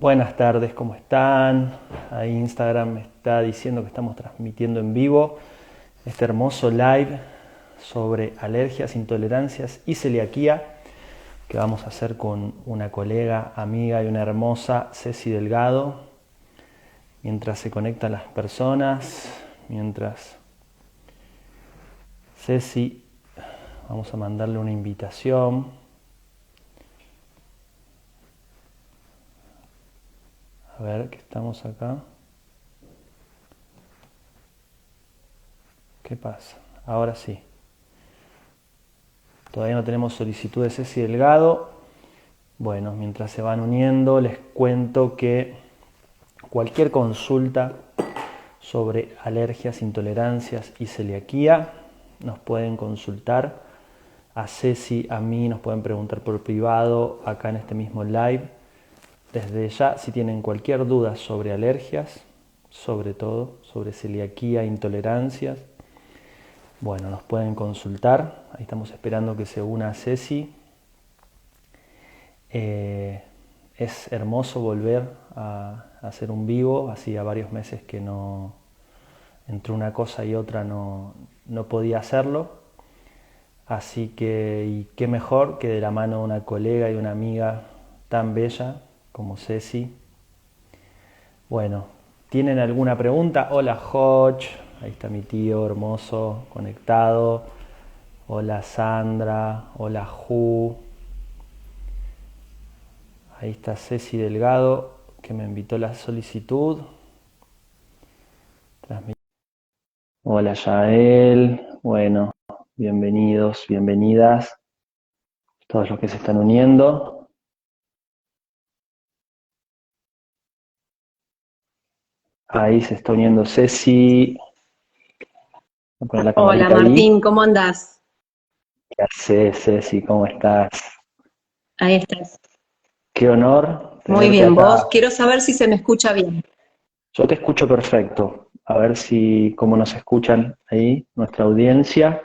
Buenas tardes, ¿cómo están? Ahí Instagram me está diciendo que estamos transmitiendo en vivo este hermoso live sobre alergias, intolerancias y celiaquía que vamos a hacer con una colega, amiga y una hermosa Ceci Delgado. Mientras se conectan las personas, mientras Ceci, vamos a mandarle una invitación. A ver, que estamos acá. ¿Qué pasa? Ahora sí. Todavía no tenemos solicitud de Ceci Delgado. Bueno, mientras se van uniendo, les cuento que cualquier consulta sobre alergias, intolerancias y celiaquía nos pueden consultar a Ceci, a mí, nos pueden preguntar por privado acá en este mismo live. Desde ya, si tienen cualquier duda sobre alergias, sobre todo sobre celiaquía, intolerancias, bueno, nos pueden consultar. Ahí estamos esperando que se una Ceci. Es hermoso volver a hacer un vivo, hacía varios meses que no, entre una cosa y otra no podía hacerlo, así que, y qué mejor que de la mano de una colega y una amiga tan bella como Ceci. Bueno, ¿tienen alguna pregunta? Hola Hodge, ahí está mi tío hermoso conectado. Hola Sandra, hola Ju. Ahí está Ceci Delgado, que me invitó la solicitud. Hola Yael, bueno, bienvenidos, bienvenidas, todos los que se están uniendo. Ahí se está uniendo Ceci. Voy a poner la Hola camarita ahí. Martín, ¿cómo andás? ¿Qué haces, Ceci? ¿Cómo estás? Ahí estás. Qué honor Muy tenerte bien, acá. vos. Quiero saber si se me escucha bien. Yo te escucho perfecto. A ver si cómo nos escuchan ahí, nuestra audiencia.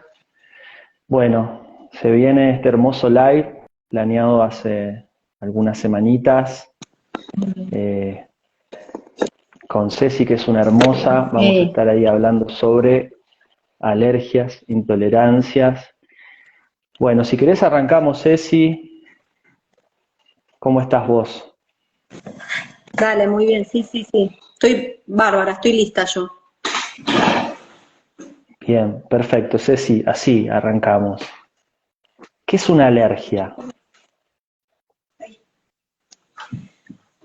Bueno, se viene este hermoso live planeado hace algunas semanitas. Eh, con Ceci, que es una hermosa, vamos a Eh, estar ahí hablando sobre alergias, intolerancias. Bueno, si querés arrancamos, Ceci. ¿Cómo estás vos? Dale, muy bien, sí, sí, sí. Estoy bárbara, estoy lista yo. Bien, perfecto, Ceci, así arrancamos. ¿Qué es una alergia?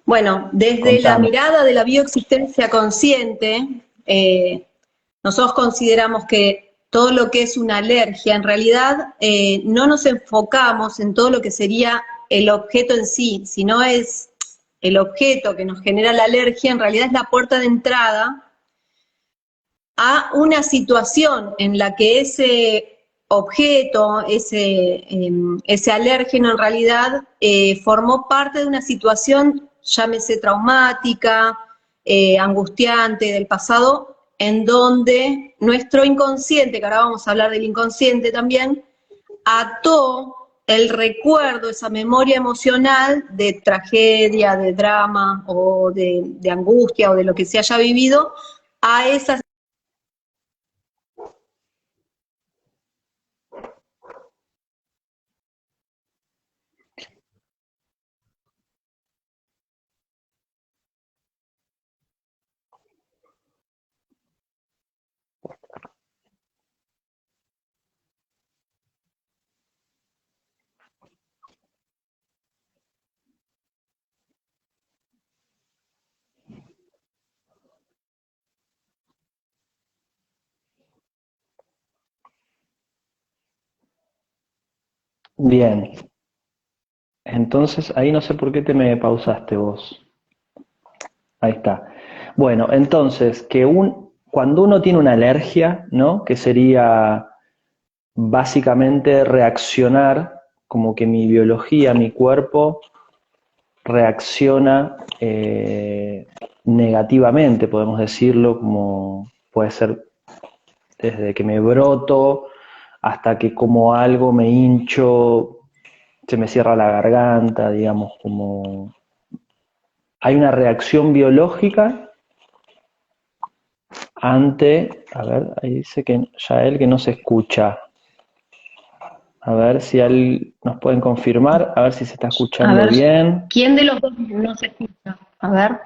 Bueno, desde la Contame. mirada de la bioexistencia consciente, nosotros consideramos que todo lo que es una alergia, en realidad no nos enfocamos en todo lo que sería el objeto en sí, sino es el objeto que nos genera la alergia, en realidad es la puerta de entrada a una situación en la que ese objeto, ese alérgeno en realidad formó parte de una situación, llámese traumática, angustiante del pasado, en donde nuestro inconsciente, que ahora vamos a hablar del inconsciente también, ató el recuerdo, esa memoria emocional de tragedia, de drama o de angustia o de lo que se haya vivido a esa. Bien, entonces ahí no sé por qué te me pausaste vos. Ahí está. Bueno, entonces, cuando uno tiene una alergia, ¿no? Que sería básicamente reaccionar, como que mi biología, mi cuerpo reacciona negativamente, podemos decirlo, como puede ser desde que me broto hasta que como algo me hincho, se me cierra la garganta, digamos, como hay una reacción biológica ante, a ver, ahí dice que Yael que no se escucha. A ver si nos pueden confirmar, a ver si se está A escuchando ver, bien. ¿quién de los dos no se escucha? A ver.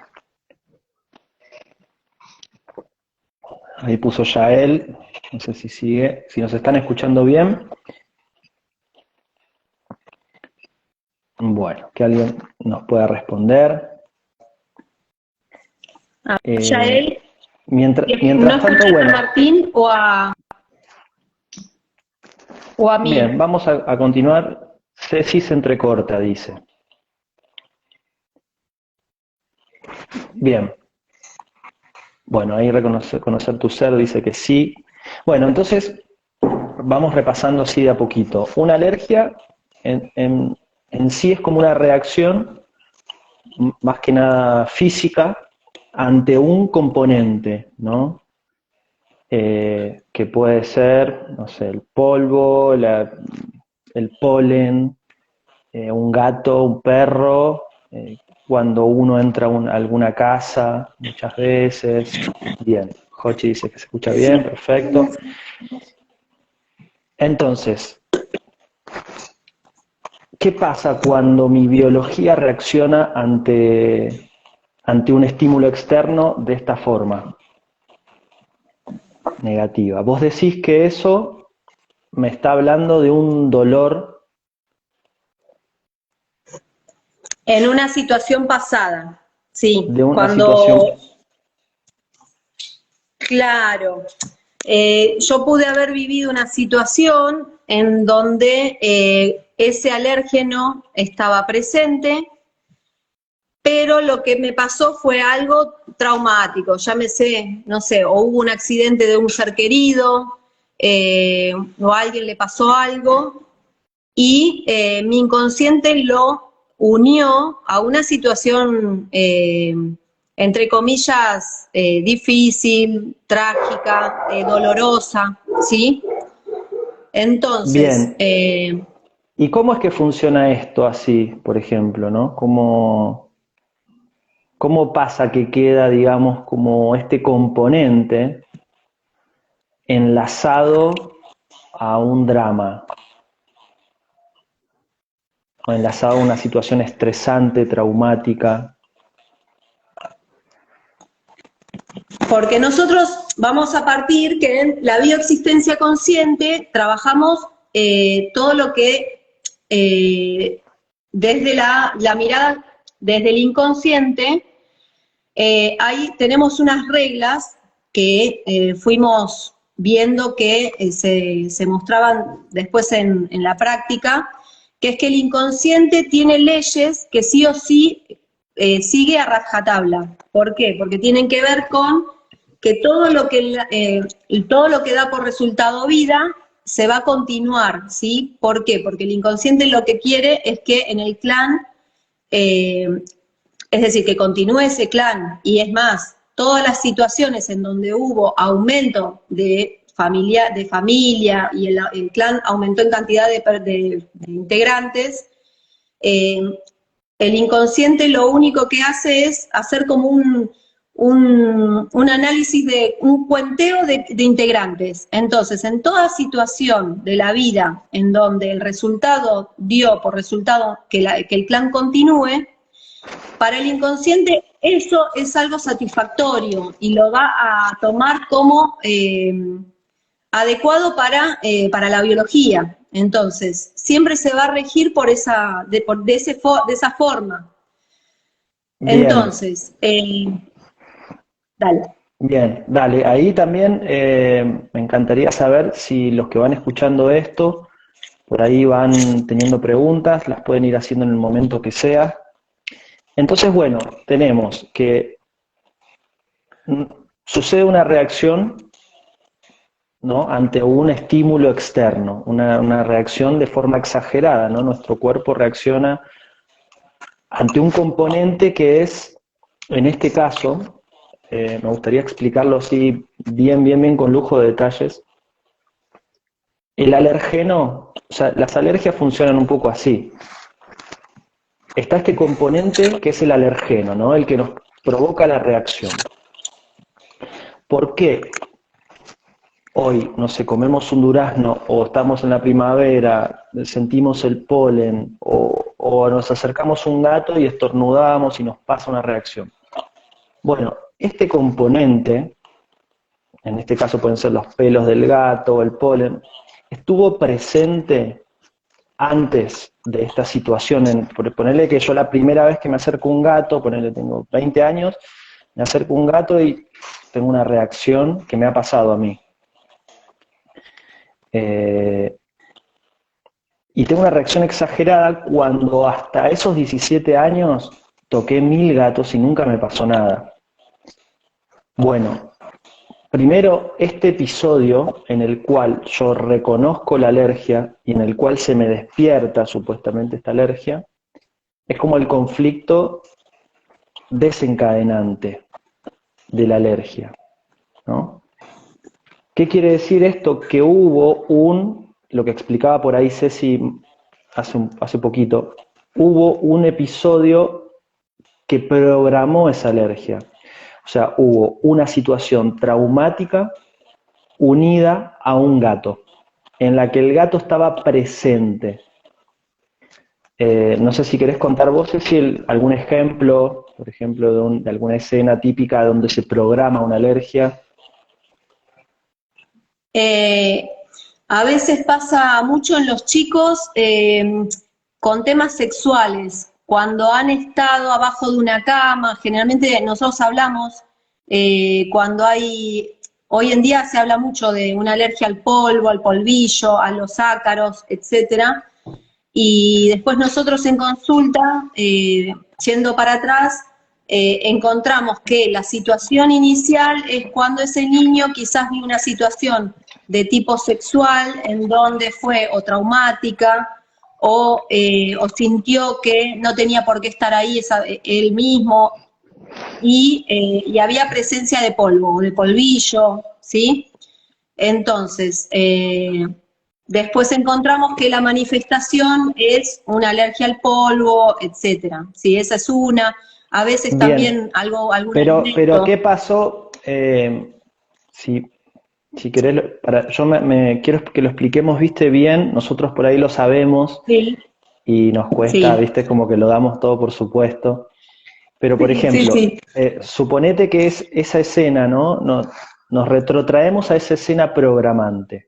Ahí puso Yael, no sé si sigue, si nos están escuchando bien. Bueno, que alguien nos pueda responder. A ver, Yael, ¿no Mientras tanto, escuchas a bueno, Martín o a mí? bien, vamos a continuar. Ceci se entrecorta, dice. Bien, bueno, ahí conocer tu ser dice que sí. Bueno, entonces vamos repasando así de a poquito. Una alergia en sí es como una reacción más que nada física ante un componente, ¿no? Que puede ser, no sé, el polvo, el polen, un gato, un perro, cuando uno entra a alguna casa, muchas veces. Bien, Jochi dice que se escucha bien, perfecto. Entonces, ¿qué pasa cuando mi biología reacciona ante un estímulo externo de esta forma? Negativa. Vos decís que eso me está hablando de un dolor. En una situación pasada, sí, De una situación. cuando, claro, yo pude haber vivido una situación en donde ese alérgeno estaba presente, pero lo que me pasó fue algo traumático, llámese, no sé, o hubo un accidente de un ser querido, o a alguien le pasó algo, y mi inconsciente lo unió a una situación, entre comillas, difícil, trágica, dolorosa, ¿sí? Entonces, Bien. ¿Y cómo es que funciona esto así, por ejemplo, ¿no? ¿Cómo pasa que queda, digamos, como este componente enlazado a un drama, o enlazado a una situación estresante, traumática? porque nosotros vamos a partir que en la bioexistencia consciente trabajamos todo lo que desde la mirada, desde el inconsciente, ahí tenemos unas reglas que fuimos viendo que se mostraban después en la práctica, que es que el inconsciente tiene leyes que sí o sí sigue a rajatabla. ¿Por qué? Porque tienen que ver con que todo lo que da por resultado vida se va a continuar, ¿sí? ¿Por qué? Porque el inconsciente lo que quiere es que en el clan, eh, es decir, que continúe ese clan, y es más, todas las situaciones en donde hubo aumento de familia y el clan aumentó en cantidad de integrantes, eh, el inconsciente lo único que hace es hacer como un análisis de un cuenteo de integrantes. Entonces, en toda situación de la vida en donde el resultado dio por resultado que el clan continúe, para el inconsciente eso es algo satisfactorio y lo va a tomar como adecuado para la biología. Entonces, siempre se va a regir por de esa forma. Bien, Entonces, dale. bien, dale. Ahí también me encantaría saber si los que van escuchando esto, por ahí van teniendo preguntas, las pueden ir haciendo en el momento que sea. Entonces, bueno, tenemos que sucede una reacción, ¿no? Ante un estímulo externo, una reacción de forma exagerada, ¿no? Nuestro cuerpo reacciona ante un componente que es, en este caso, me gustaría explicarlo así bien con lujo de detalles. El alergeno, o sea, las alergias funcionan un poco así. está este componente que es el alergeno, ¿no? El que nos provoca la reacción. ¿Por qué hoy, no sé, comemos un durazno o estamos en la primavera, sentimos el polen o nos acercamos a un gato y estornudamos y nos pasa una reacción? Bueno, este componente, en este caso pueden ser los pelos del gato o el polen, estuvo presente antes de esta situación. Por ponerle que yo la primera vez que me acerco a un gato, ponerle tengo 20 años, me acerco a un gato y tengo una reacción que me ha pasado a mí. Y tengo una reacción exagerada cuando hasta esos 17 años toqué 1000 gatos y nunca me pasó nada. Bueno, primero, este episodio en el cual yo reconozco la alergia y en el cual se me despierta supuestamente esta alergia, es como el conflicto desencadenante de la alergia, ¿no? ¿Qué quiere decir esto? Que hubo lo que explicaba por ahí Ceci hace poquito, hubo un episodio que programó esa alergia. O sea, hubo una situación traumática unida a un gato, en la que el gato estaba presente. No sé si querés contar vos, Ceci, algún ejemplo, por ejemplo, de alguna escena típica donde se programa una alergia. A veces pasa mucho en los chicos con temas sexuales, cuando han estado abajo de una cama, generalmente nosotros hablamos cuando hoy en día se habla mucho de una alergia al polvo, al polvillo, a los ácaros, etcétera, y después nosotros en consulta, yendo para atrás, encontramos que la situación inicial es cuando ese niño quizás vive una situación de tipo sexual en donde fue o traumática o sintió que no tenía por qué estar ahí él mismo y había presencia de polvo, de polvillo, ¿sí? Entonces, después encontramos que la manifestación es una alergia al polvo, etcétera. Sí, esa es una. A veces Bien, también algún pero alimento. ¿qué pasó? Si, si querés, quiero que lo expliquemos, viste, bien, nosotros por ahí lo sabemos Sí, y nos cuesta, sí, viste, como que lo damos todo por supuesto. Pero, por sí, sí, ejemplo, sí, suponete que es esa escena, ¿no? Nos retrotraemos a esa escena programante,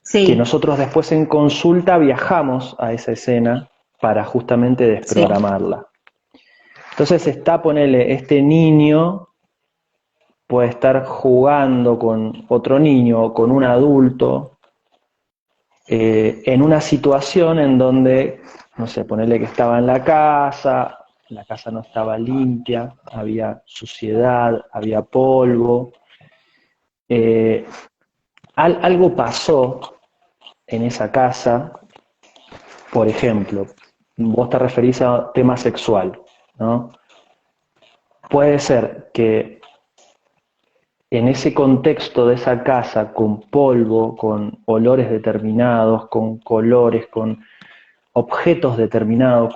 que sí, nosotros después en consulta viajamos a esa escena para justamente sí, desprogramarla. Entonces está, ponele, este niño puede estar jugando con otro niño o con un adulto en una situación en donde, no sé, ponele que estaba en la casa no estaba limpia, había suciedad, había polvo, eh, algo pasó en esa casa, por ejemplo, vos te referís a tema sexual, ¿no? Puede ser que en ese contexto de esa casa, con polvo, con olores determinados, con colores, con objetos determinados,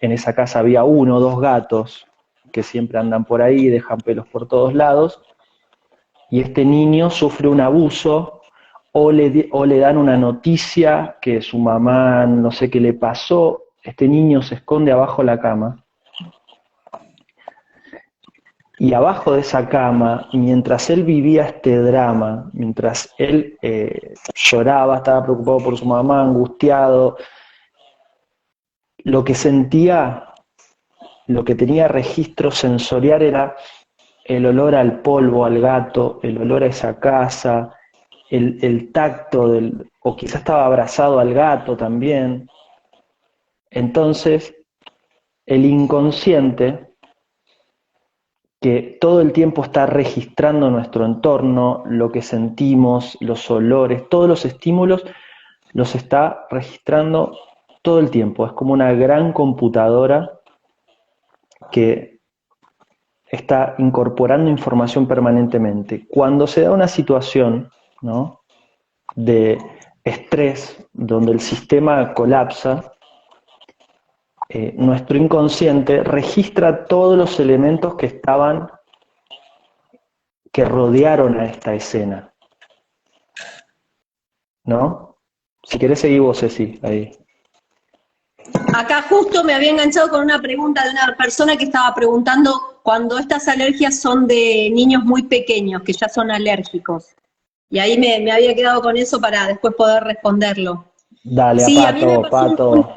en esa casa había 1 o 2 gatos que siempre andan por ahí, dejan pelos por todos lados, y este niño sufre un abuso o le dan una noticia que su mamá no sé qué le pasó, este niño se esconde abajo de la cama. Y abajo de esa cama, mientras él vivía este drama, mientras él lloraba, estaba preocupado por su mamá, angustiado, lo que sentía, lo que tenía registro sensorial era el olor al polvo, al gato, el olor a esa casa, el tacto o quizás estaba abrazado al gato también. Entonces, el inconsciente que todo el tiempo está registrando nuestro entorno, lo que sentimos, los olores, todos los estímulos, los está registrando todo el tiempo. Es como una gran computadora que está incorporando información permanentemente. Cuando se da una situación, ¿no?, de estrés, donde el sistema colapsa, nuestro inconsciente registra todos los elementos que rodearon a esta escena, ¿no? Si querés seguir vos, Ceci, ahí. Acá justo me había enganchado con una pregunta de una persona que estaba preguntando cuando estas alergias son de niños muy pequeños, que ya son alérgicos. Y ahí me había quedado con eso para después poder responderlo. Dale, a Sí, a mí me Pato, pasó Pato.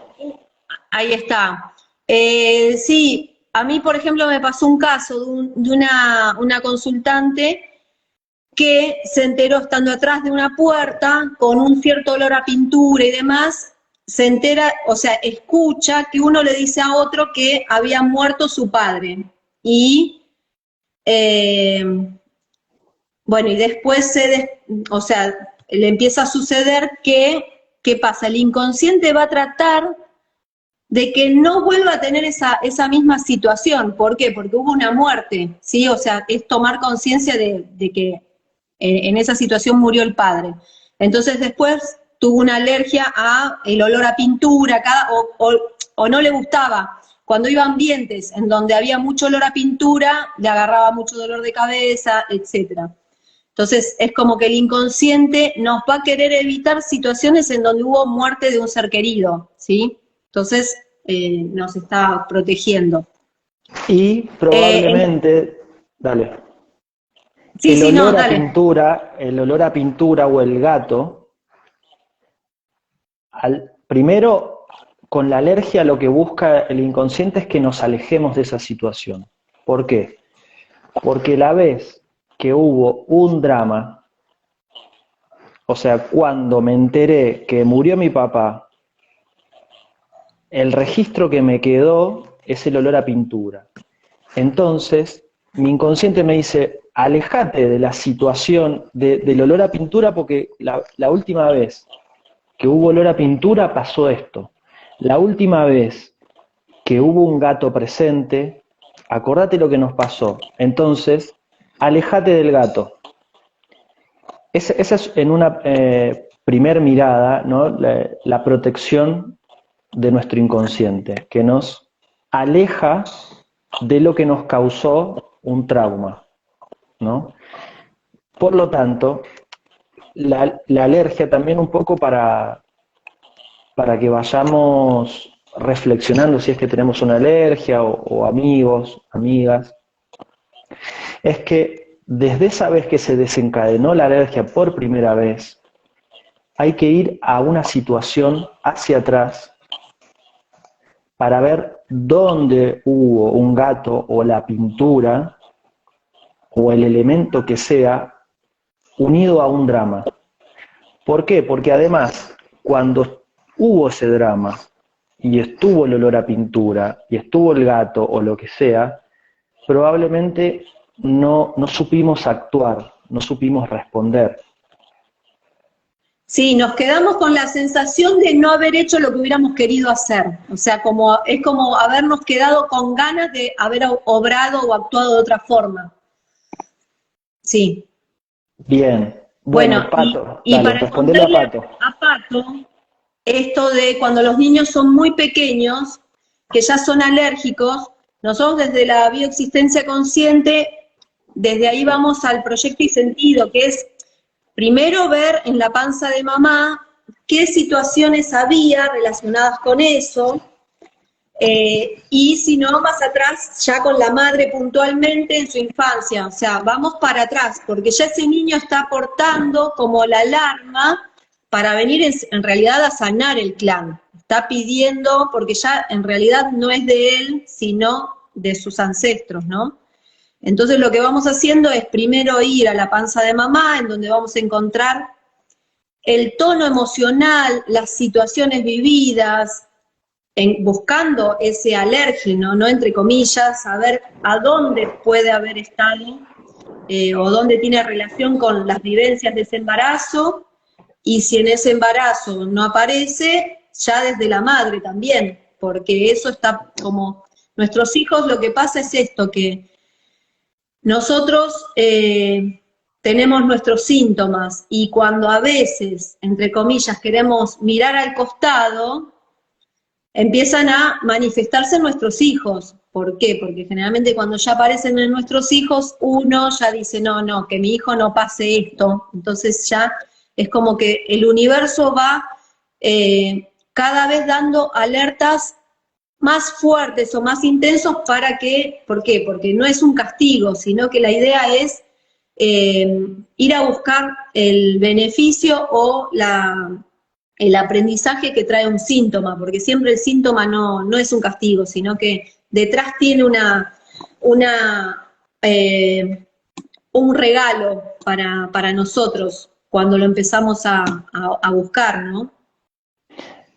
ahí está. Sí, a mí, por ejemplo, me pasó un caso de una consultante que se enteró estando atrás de una puerta con un cierto olor a pintura y demás, se entera, o sea, escucha que uno le dice a otro que había muerto su padre. Y eh, bueno, y después o sea, le empieza a suceder que, ¿qué pasa? El inconsciente va a tratar de que no vuelva a tener esa misma situación. ¿Por qué? Porque hubo una muerte, ¿sí? O sea, es tomar conciencia de que en esa situación murió el padre. Entonces después tuvo una alergia a el olor a pintura, o no le gustaba. Cuando iba a ambientes en donde había mucho olor a pintura, le agarraba mucho dolor de cabeza, etcétera. Entonces es como que el inconsciente nos va a querer evitar situaciones en donde hubo muerte de un ser querido, ¿sí? Entonces nos está protegiendo. Y Eh, probablemente, dale, sí, sí, no, dale. el olor a pintura o el gato, primero, con la alergia lo que busca el inconsciente es que nos alejemos de esa situación. ¿Por qué? Porque la vez que hubo un drama, o sea, cuando me enteré que murió mi papá, el registro que me quedó es el olor a pintura. Entonces, mi inconsciente me dice, alejate de la situación del olor a pintura porque la última vez que hubo olor a pintura pasó esto. La última vez que hubo un gato presente, acordate lo que nos pasó. Entonces, alejate del gato. Esa es en una primer mirada, ¿no? La protección de nuestro inconsciente, que nos aleja de lo que nos causó un trauma, ¿no? Por lo tanto, la alergia también un poco para que vayamos reflexionando si es que tenemos una alergia o amigos, amigas, es que desde esa vez que se desencadenó la alergia por primera vez, hay que ir a una situación hacia atrás para ver dónde hubo un gato o la pintura o el elemento que sea unido a un drama. ¿Por qué? Porque además, cuando hubo ese drama y estuvo el olor a pintura y estuvo el gato o lo que sea, probablemente no supimos actuar, no supimos responder. Sí, nos quedamos con la sensación de no haber hecho lo que hubiéramos querido hacer. O sea, es como habernos quedado con ganas de haber obrado o actuado de otra forma. Sí. Bien, Bueno, bueno, Pato, y dale, para respondele a contarle Pato. a Pato, esto de cuando los niños son muy pequeños, que ya son alérgicos, nosotros desde la bioexistencia consciente, desde ahí vamos al proyecto y sentido, que es primero ver en la panza de mamá qué situaciones había relacionadas con eso, y si no, más atrás, ya con la madre puntualmente en su infancia, o sea, vamos para atrás, porque ya ese niño está aportando como la alarma para venir en realidad a sanar el clan, está pidiendo, porque ya en realidad no es de él, sino de sus ancestros, ¿no? Entonces lo que vamos haciendo es primero ir a la panza de mamá, en donde vamos a encontrar el tono emocional, las situaciones vividas, buscando ese alérgeno, ¿no? Entre comillas, saber a dónde puede haber estado o dónde tiene relación con las vivencias de ese embarazo, y si en ese embarazo no aparece, ya desde la madre también, porque eso está como, nuestros hijos, lo que pasa es esto, que nosotros tenemos nuestros síntomas y cuando a veces, entre comillas, queremos mirar al costado, empiezan a manifestarse en nuestros hijos. ¿Por qué? Porque generalmente cuando ya aparecen en nuestros hijos, uno ya dice, no, no, que mi hijo no pase esto. Entonces ya es como que el universo va cada vez dando alertas más fuertes o más intensos para que, ¿por qué? Porque no es un castigo, sino que la idea es ir a buscar el beneficio o el aprendizaje que trae un síntoma, porque siempre el síntoma no es un castigo, sino que detrás tiene un regalo para nosotros cuando lo empezamos a buscar, ¿no?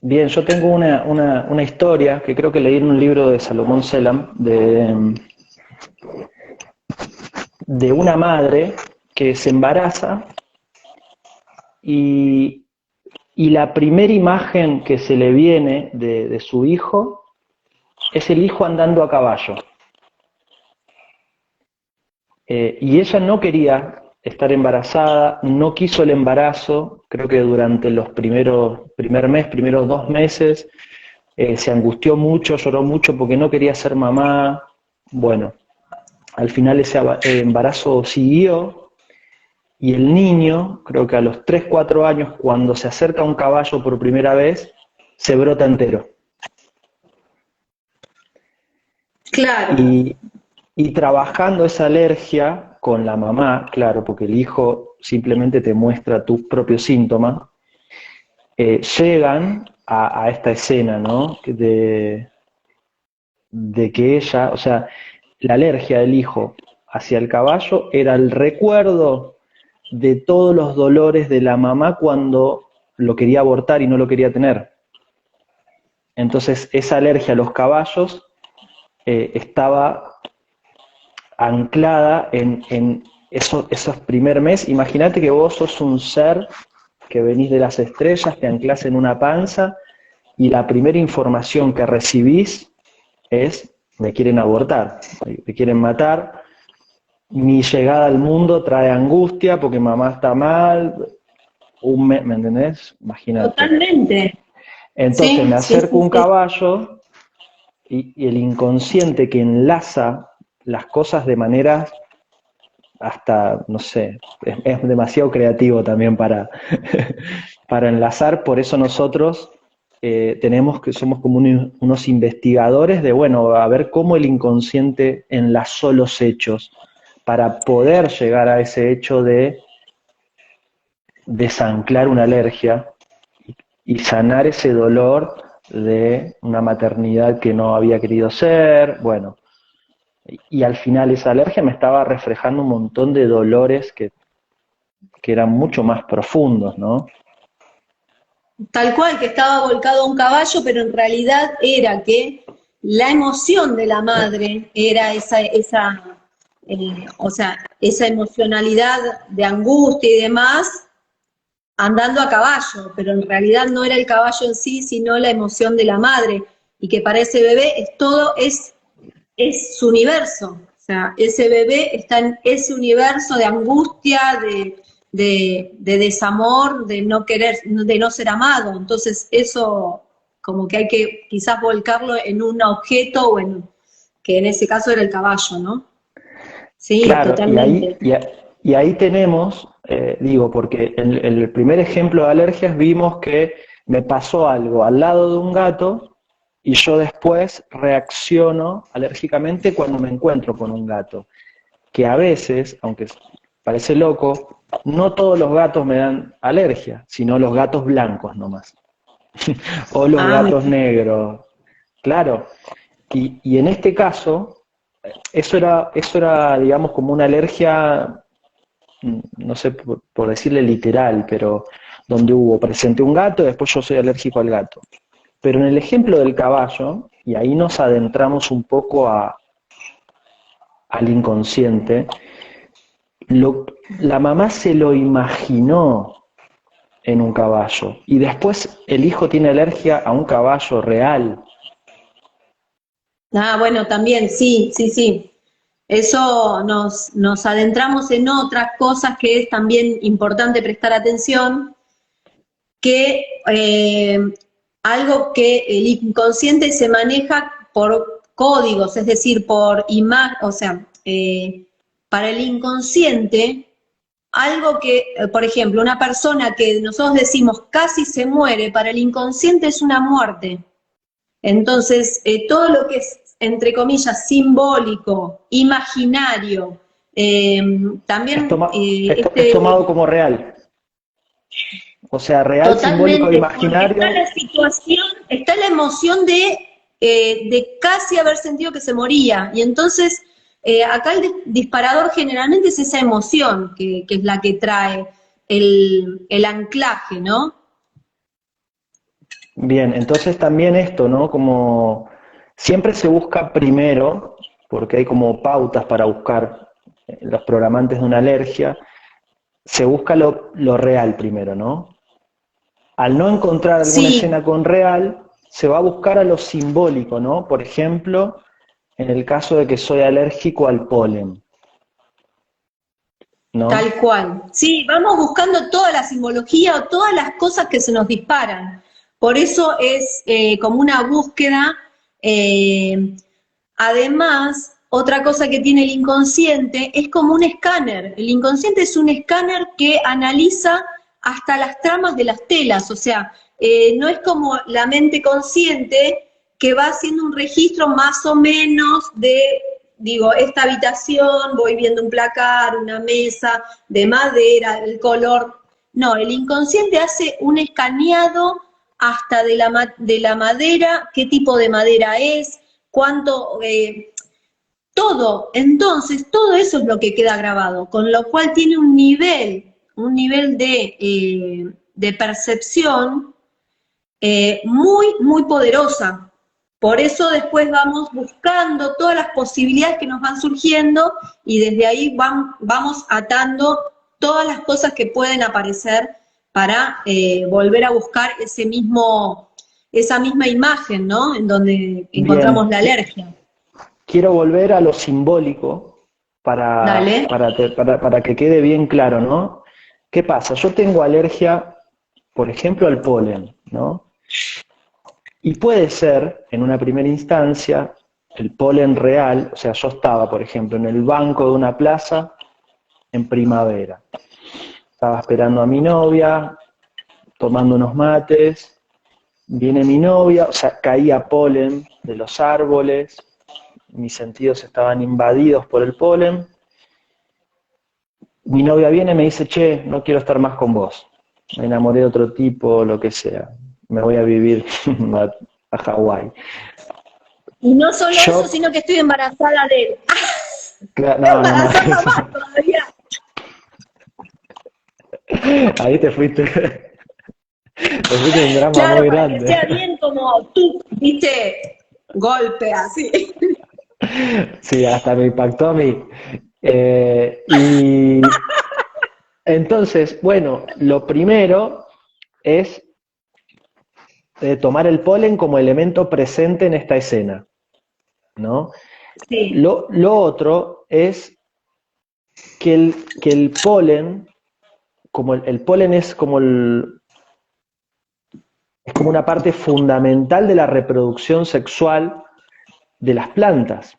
Bien, yo tengo una historia que creo que leí en un libro de Salomón Selam, de una madre que se embaraza y, y la primera imagen que se le viene de su hijo es el hijo andando a caballo. Y ella no quería estar embarazada, no quiso el embarazo, creo que durante los primeros 2 meses, se angustió mucho, lloró mucho porque no quería ser mamá. Bueno, al final ese embarazo siguió y el niño, creo que a los 3, 4 años, cuando se acerca a un caballo por primera vez, se brota entero. Claro. Y trabajando esa alergia con la mamá, claro, porque el hijo simplemente te muestra tus propios síntomas, llegan a esta escena, ¿no? De que ella, o sea, la alergia del hijo hacia el caballo era el recuerdo de todos los dolores de la mamá cuando lo quería abortar y no lo quería tener. Entonces, esa alergia a los caballos estaba anclada en esos primer mes. Imagínate que vos sos un ser que venís de las estrellas, te anclás en una panza y la primera información que recibís es, me quieren abortar, me quieren matar, mi llegada al mundo trae angustia porque mamá está mal, ¿me entendés? Imagínate. Totalmente. Entonces Sí, me sí, acerco a sí, un sí. caballo y el inconsciente que enlaza las cosas de manera hasta, no sé, es demasiado creativo también para, para enlazar, por eso nosotros somos como unos investigadores de, bueno, a ver cómo el inconsciente enlazó los hechos para poder llegar a ese hecho de desanclar una alergia y sanar ese dolor de una maternidad que no había querido ser, bueno, y al final esa alergia me estaba reflejando un montón de dolores que eran mucho más profundos, ¿no? Tal cual, que estaba volcado a un caballo, pero en realidad era que la emoción de la madre era o sea, esa emocionalidad de angustia y demás, andando a caballo, pero en realidad no era el caballo en sí, sino la emoción de la madre, y que para ese bebé es su universo. O sea, ese bebé está en ese universo de angustia, de desamor, de no querer, de no ser amado. Entonces, eso como que hay que quizás volcarlo en un objeto, que en ese caso era el caballo, ¿no? Sí, Claro, totalmente. y ahí tenemos, digo, porque en el primer ejemplo de alergias vimos que me pasó algo al lado de un gato y yo después reacciono alérgicamente cuando me encuentro con un gato. Que a veces, aunque parece loco, no todos los gatos me dan alergia, sino los gatos blancos nomás, o los Ah, gatos negros. Claro, y en este caso, eso era, digamos, como una alergia, no sé por decirle literal, pero donde hubo presente un gato y después yo soy alérgico al gato. Pero en el ejemplo del caballo, y ahí nos adentramos un poco al inconsciente, la mamá se lo imaginó en un caballo y después el hijo tiene alergia a un caballo real. bueno, también, sí, sí, sí. Eso nos adentramos en otras cosas que es también importante prestar atención, que algo que el inconsciente se maneja por códigos, es decir, por imagen, o sea, para el inconsciente, algo que, por ejemplo, una persona que nosotros decimos casi se muere, para el inconsciente es una muerte. Entonces, todo lo que es, entre comillas, simbólico, imaginario, también es tomado como real. O sea, real, simbólico, totalmente, porque imaginario. está la situación, está la emoción de casi haber sentido que se moría. Y entonces, acá el disparador generalmente es esa emoción que es la que trae el anclaje, ¿no? Bien, entonces también esto, ¿no? Como siempre se busca primero, porque hay como pautas para buscar los programantes de una alergia, se busca lo real primero, ¿no? Al no encontrar alguna Sí, escena con real, se va a buscar a lo simbólico, ¿no? Por ejemplo, en el caso de que soy alérgico al polen, tal ¿no? cual. Sí, vamos buscando toda la simbología o todas las cosas que se nos disparan. Por eso es como una búsqueda. Además, otra cosa que tiene el inconsciente es como un escáner. El inconsciente es un escáner que analiza hasta las tramas de las telas, o sea, no es como la mente consciente que va haciendo un registro más o menos de, digo, esta habitación, voy viendo un placar, una mesa de madera, el color. No, el inconsciente hace un escaneado hasta de la madera, qué tipo de madera es, cuánto, todo. Entonces, todo eso es lo que queda grabado, con lo cual tiene un nivel de percepción muy, muy poderosa. Por eso después vamos buscando todas las posibilidades que nos van surgiendo y desde ahí vamos atando todas las cosas que pueden aparecer para volver a buscar esa misma imagen, ¿no? En donde encontramos Bien, la alergia. quiero volver a lo simbólico Dale. para que quede bien claro, ¿no? ¿Qué pasa? Yo tengo alergia, por ejemplo, al polen, ¿no? Y puede ser, en una primera instancia, el polen real, o sea, yo estaba, por ejemplo, en el banco de una plaza en primavera. Estaba esperando a mi novia, tomando unos mates, viene mi novia, o sea, caía polen de los árboles, mis sentidos estaban invadidos por el polen. Mi novia viene y me dice, che, no quiero estar más con vos. Me enamoré de otro tipo, lo que sea. Me voy a vivir a Hawái. Y no solo eso, Yo, sino que estoy embarazada de él. no, no, no, Embarazada más todavía. ahí te fuiste un drama Claro, muy para que sea grande. bien como tú, viste, golpe así. Sí, hasta me impactó a mí. Y entonces, bueno, lo primero es tomar el polen como elemento presente en esta escena, ¿no? Sí, Lo otro es que el polen, como el polen es como una parte fundamental de la reproducción sexual de las plantas.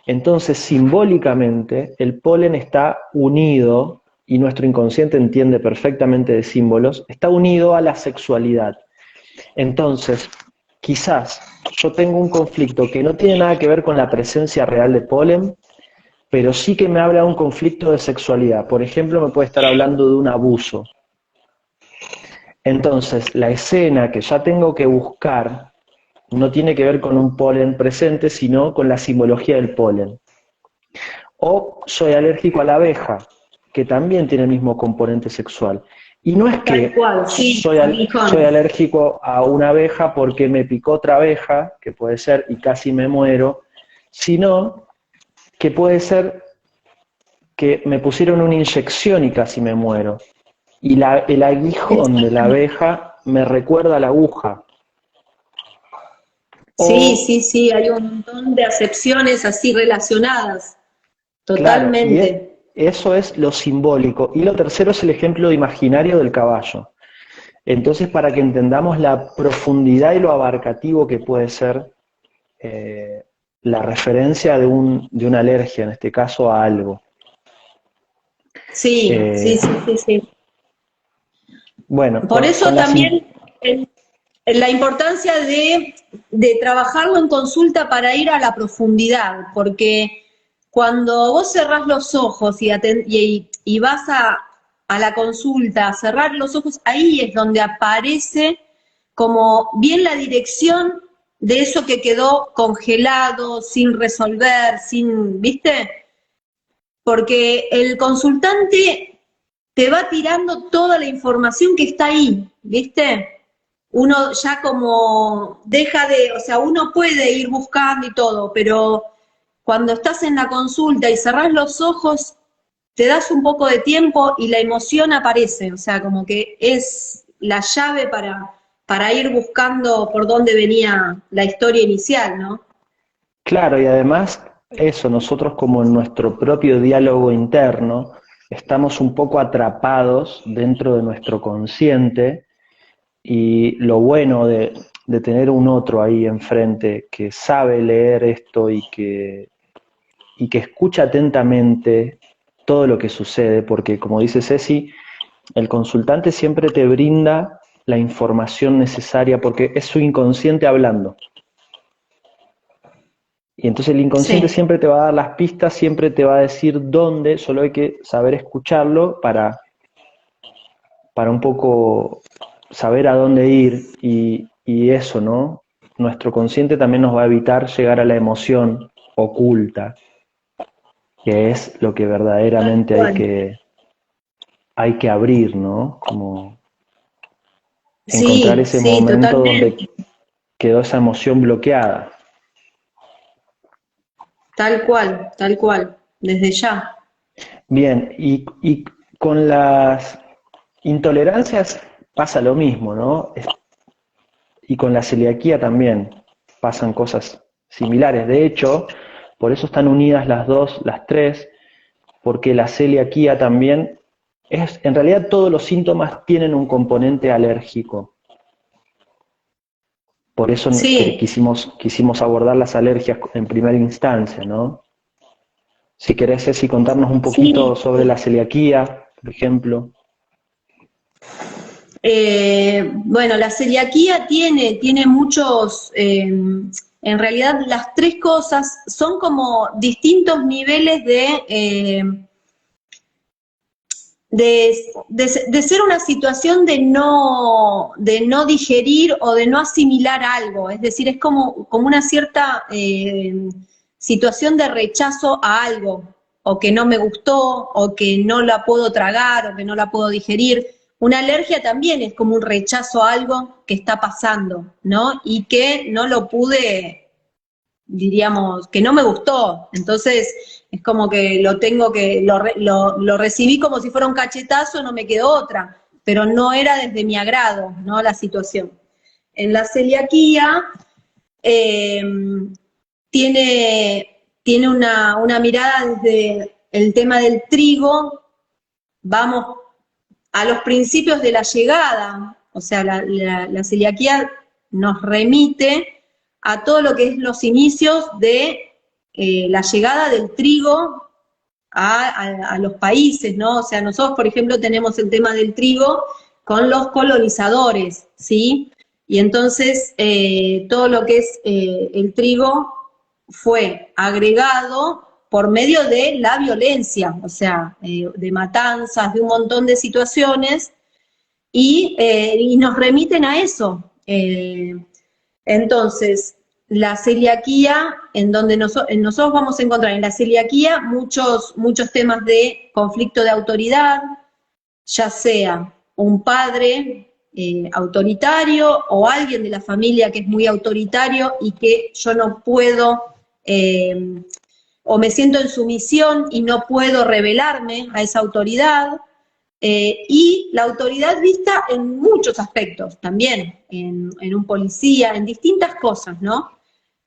Entonces, simbólicamente, el polen está unido, y nuestro inconsciente entiende perfectamente de símbolos, está unido a la sexualidad. Entonces, quizás yo tengo un conflicto que no tiene nada que ver con la presencia real de polen, pero sí que me habla de un conflicto de sexualidad. Por ejemplo, me puede estar hablando de un abuso. Entonces, la escena que ya tengo que buscar no tiene que ver con un polen presente, sino con la simbología del polen. O soy alérgico a la abeja, que también tiene el mismo componente sexual. Y no es tal que cual, sí, soy aguijón. alérgico a una abeja porque me picó otra abeja, que puede ser, y casi me muero, sino que puede ser que me pusieron una inyección y casi me muero. Y el aguijón de la Exactamente. abeja me recuerda a la aguja. Sí, O, sí, sí, hay un montón de acepciones así relacionadas, claro, totalmente. eso es lo simbólico. Y lo tercero es el ejemplo imaginario del caballo. Entonces, para que entendamos la profundidad y lo abarcativo que puede ser la referencia de una alergia, en este caso a algo. Sí, sí, Eh, sí, sí, sí. bueno, Por eso con las... también la importancia de trabajarlo en consulta para ir a la profundidad, porque cuando vos cerrás los ojos y vas a la consulta, a cerrar los ojos, ahí es donde aparece como bien la dirección de eso que quedó congelado, sin resolver, sin, ¿viste? Porque el consultante te va tirando toda la información que está ahí, ¿viste? Uno ya como deja de, o sea, uno puede ir buscando y todo, pero cuando estás en la consulta y cerrás los ojos, te das un poco de tiempo y la emoción aparece, o sea, como que es la llave para ir buscando por dónde venía la historia inicial, ¿no? Claro, y además eso, nosotros como en nuestro propio diálogo interno, estamos un poco atrapados dentro de nuestro consciente y lo bueno de tener un otro ahí enfrente que sabe leer esto y que escucha atentamente todo lo que sucede, porque como dice Ceci, el consultante siempre te brinda la información necesaria porque es su inconsciente hablando. Y entonces el inconsciente Sí, siempre te va a dar las pistas, siempre te va a decir dónde, solo hay que saber escucharlo para un poco saber a dónde ir y eso, ¿no? Nuestro consciente también nos va a evitar llegar a la emoción oculta, que es lo que tal verdaderamente cual. hay que abrir, ¿no? Como encontrar Sí, ese sí, momento donde totalmente, quedó esa emoción bloqueada. tal cual, desde ya. Bien, y con las intolerancias pasa lo mismo, ¿no? Y con la celiaquía también pasan cosas similares. De hecho, por eso están unidas las dos, las tres, porque la celiaquía también es, en realidad todos los síntomas tienen un componente alérgico. Por eso Sí, quisimos abordar las alergias en primera instancia, ¿no? Si querés, Ceci, contarnos un poquito sí. sobre la celiaquía, por ejemplo. Bueno, la celiaquía tiene muchos, en realidad las tres cosas son como distintos niveles de ser una situación de no digerir o de no asimilar algo, es decir, es como una cierta situación de rechazo a algo, o que no me gustó, o que no la puedo tragar, o que no la puedo digerir. Una alergia también es como un rechazo a algo que está pasando, ¿no? Y que no lo pude, diríamos, que no me gustó. Entonces, es como que lo recibí como si fuera un cachetazo, no me quedó otra, pero no era desde mi agrado, ¿no? La situación. En la celiaquía eh, tiene una mirada desde el tema del trigo, vamos a los principios de la llegada, o sea, la celiaquía nos remite a todo lo que es los inicios de la llegada del trigo a los países, ¿no? O sea, nosotros, por ejemplo, tenemos el tema del trigo con los colonizadores, ¿sí? Y entonces todo lo que es el trigo fue agregado por medio de la violencia, o sea, de matanzas, de un montón de situaciones, y nos remiten a eso. Entonces, la celiaquía, en donde nosotros vamos a encontrar en la celiaquía muchos temas de conflicto de autoridad, ya sea un padre autoritario o alguien de la familia que es muy autoritario y que yo no puedo, o me siento en sumisión y no puedo rebelarme a esa autoridad, y la autoridad vista en muchos aspectos también, en un policía, en distintas cosas, ¿no?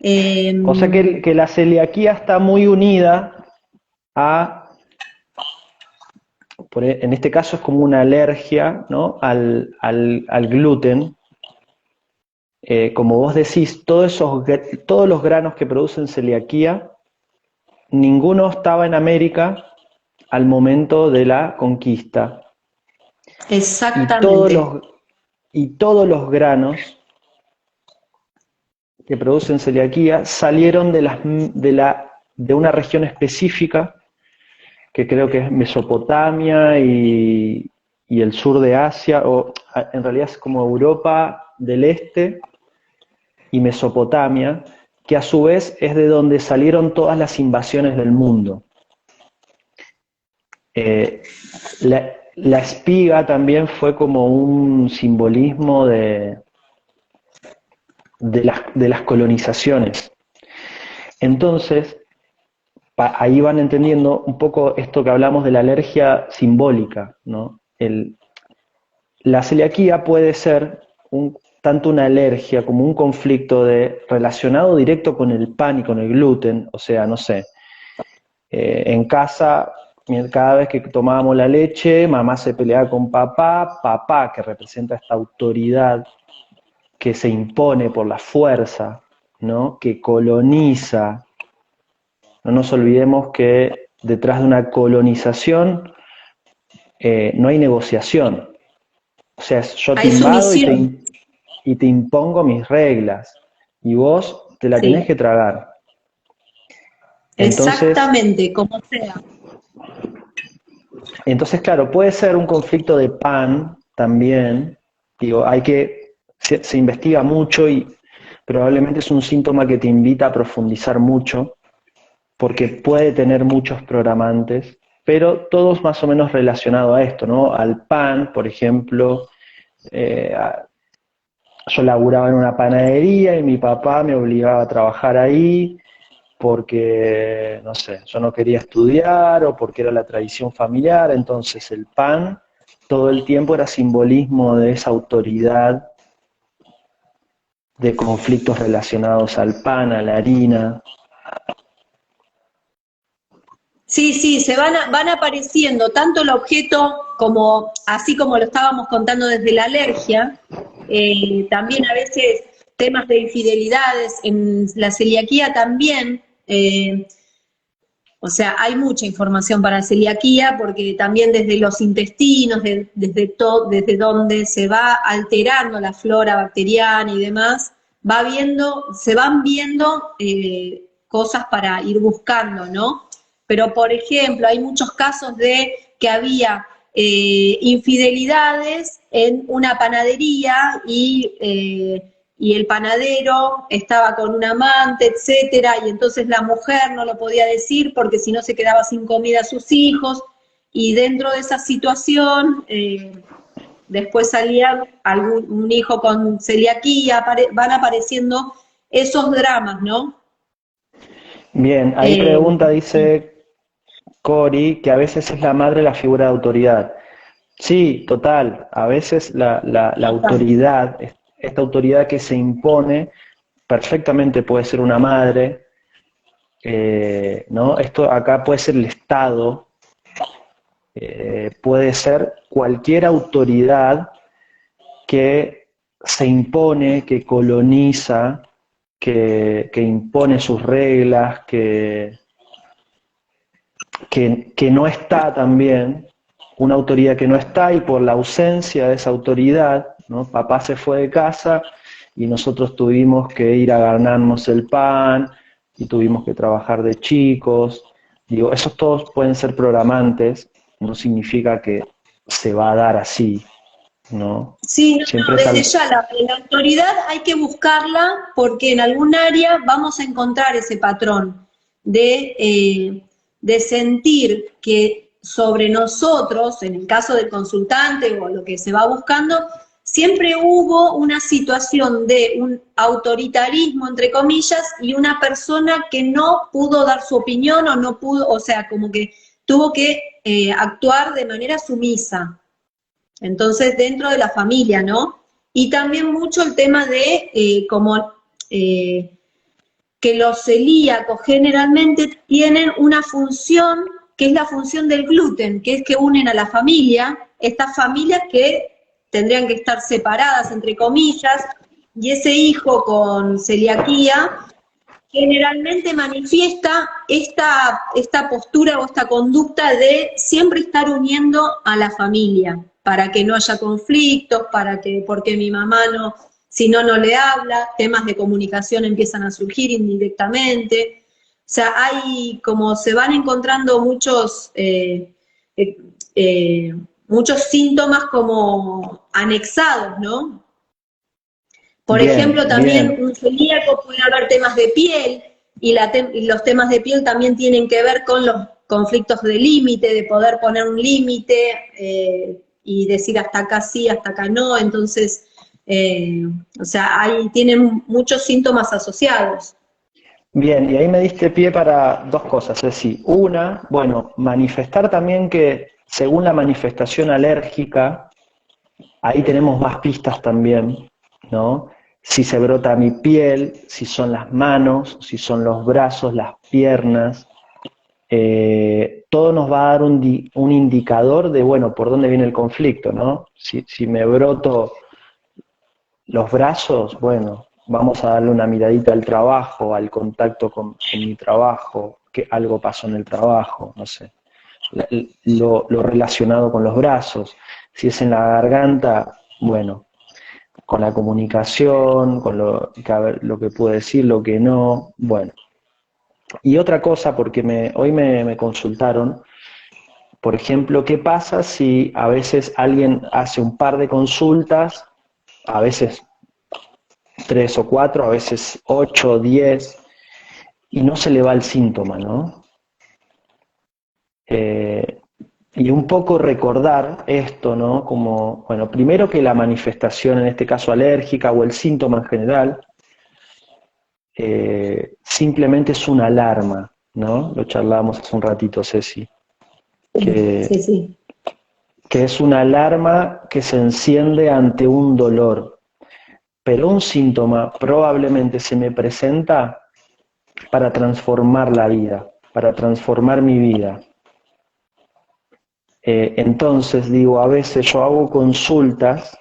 Eh, O sea que la celiaquía está muy unida a en este caso es como una alergia, ¿no?, al gluten. Como vos decís, todos los granos que producen celiaquía, ninguno estaba en América al momento de la conquista. Exactamente. Y todos los granos que producen celiaquía salieron de una región específica, que creo que es Mesopotamia y el sur de Asia, o en realidad es como Europa del Este y Mesopotamia, que a su vez es de donde salieron todas las invasiones del mundo. La espiga también fue como un simbolismo de las colonizaciones. Entonces, ahí van entendiendo un poco esto que hablamos de la alergia simbólica, ¿no? La celiaquía puede ser tanto una alergia como un conflicto relacionado directo con el pan y con el gluten, o sea, no sé, en casa, cada vez que tomábamos la leche, mamá se peleaba con papá, que representa esta autoridad que se impone por la fuerza, ¿no?, que coloniza. No nos olvidemos que detrás de una colonización no hay negociación. O sea, yo te Hay invado sumisión. y te impongo mis reglas, y vos te la tenés Sí, que tragar. Entonces, exactamente, como sea. claro, puede ser un conflicto de pan también. Digo, se investiga mucho y probablemente es un síntoma que te invita a profundizar mucho, porque puede tener muchos programantes, pero todos más o menos relacionados a esto, ¿no? Al pan, por ejemplo, eh, yo laburaba en una panadería y mi papá me obligaba a trabajar ahí porque, no sé, yo no quería estudiar o porque era la tradición familiar, entonces el pan todo el tiempo era simbolismo de esa autoridad, de conflictos relacionados al pan, a la harina. Sí, sí, van apareciendo tanto el objeto como, así como lo estábamos contando desde la alergia, también a veces temas de infidelidades, en la celiaquía también, o sea, hay mucha información para celiaquía porque también desde los intestinos, desde donde se va alterando la flora bacteriana y demás, se van viendo cosas para ir buscando, ¿no? Pero, por ejemplo, hay muchos casos de que había infidelidades en una panadería y el panadero estaba con un amante, etcétera, y entonces la mujer no lo podía decir porque si no se quedaba sin comida a sus hijos, y dentro de esa situación después salía un hijo con celiaquía, van apareciendo esos dramas, ¿no? Bien, ahí Eh, pregunta, dice Cori, que a veces es la madre la figura de autoridad. Sí, total, a veces la autoridad, esta autoridad que se impone, perfectamente puede ser una madre, ¿no? Esto acá puede ser el Estado, puede ser cualquier autoridad que se impone, que coloniza, que impone sus reglas, que no está también, una autoridad que no está, y por la ausencia de esa autoridad, ¿no? Papá se fue de casa y nosotros tuvimos que ir a ganarnos el pan y tuvimos que trabajar de chicos. Digo, esos todos pueden ser programantes, no significa que se va a dar así, ¿no? Sí, no, Siempre no, es desde algo. ya la autoridad hay que buscarla porque en algún área vamos a encontrar ese patrón de sentir que sobre nosotros, en el caso del consultante o lo que se va buscando, siempre hubo una situación de un autoritarismo, entre comillas, y una persona que no pudo dar su opinión o no pudo, o sea, como que tuvo que actuar de manera sumisa. Entonces, dentro de la familia, ¿no? Y también mucho el tema de como que los celíacos generalmente tienen una función que es la función del gluten, que es que unen a la familia, estas familias que tendrían que estar separadas, entre comillas, y ese hijo con celiaquía generalmente manifiesta esta postura o esta conducta de siempre estar uniendo a la familia, para que no haya conflictos, porque mi mamá no, si no, no le habla, temas de comunicación empiezan a surgir indirectamente. O sea, hay como se van encontrando muchos síntomas como anexados, ¿no? Por Bien, ejemplo, también bien. un celíaco puede haber temas de piel, y los temas de piel también tienen que ver con los conflictos de límite, de poder poner un límite y decir hasta acá sí, hasta acá no. Entonces, o sea, tienen muchos síntomas asociados. Bien, y ahí me diste pie para dos cosas, es decir, una, bueno, manifestar también que según la manifestación alérgica, ahí tenemos más pistas también, ¿no? Si se brota mi piel, si son las manos, si son los brazos, las piernas, todo nos va a dar un indicador de, bueno, por dónde viene el conflicto, ¿no? Si me broto los brazos, bueno, vamos a darle una miradita al trabajo, al contacto con mi trabajo, que algo pasó en el trabajo, no sé, lo relacionado con los brazos. Si es en la garganta, bueno, con la comunicación, con lo que puedo decir, lo que no, bueno. Y otra cosa, porque hoy me consultaron, por ejemplo, ¿qué pasa si a veces alguien hace un par de consultas, a veces 3 o 4, a veces 8 o 10, y no se le va el síntoma, ¿no? Eh, y un poco recordar esto, ¿no? Como, bueno, primero que la manifestación, en este caso alérgica, o el síntoma en general, simplemente es una alarma, ¿no? Lo charlábamos hace un ratito, Ceci, Sí, que, sí. que es una alarma que se enciende ante un dolor, pero un síntoma probablemente se me presenta para transformar la vida, para transformar mi vida. Entonces, digo, a veces yo hago consultas